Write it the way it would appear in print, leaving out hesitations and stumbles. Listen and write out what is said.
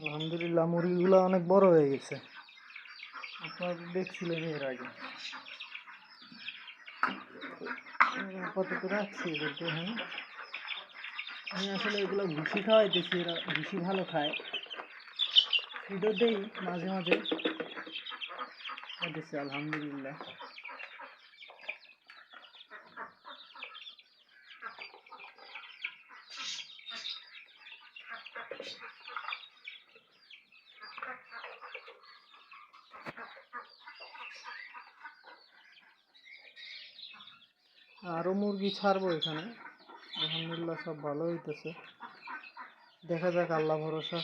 আলহামদুলিল্লাহ মুরগিগুলো অনেক বড় হয়ে গেছে। আপনারা দেখছিলেন এর আগে। আপাতত রাখছি এদেরকে এখানে। আমি আসলে এগুলো ভুসি খাওয়াইতেছি, এরা ভুসি ভালো খায়, ফিডও দেই মাঝে মাঝে দিচ্ছে। আলহামদুলিল্লাহ আরও মুরগি ছাড়বো এখানে। আলহামদুলিল্লাহ সব ভালো হইতেছে, দেখা যাক, আল্লাহ ভরসা।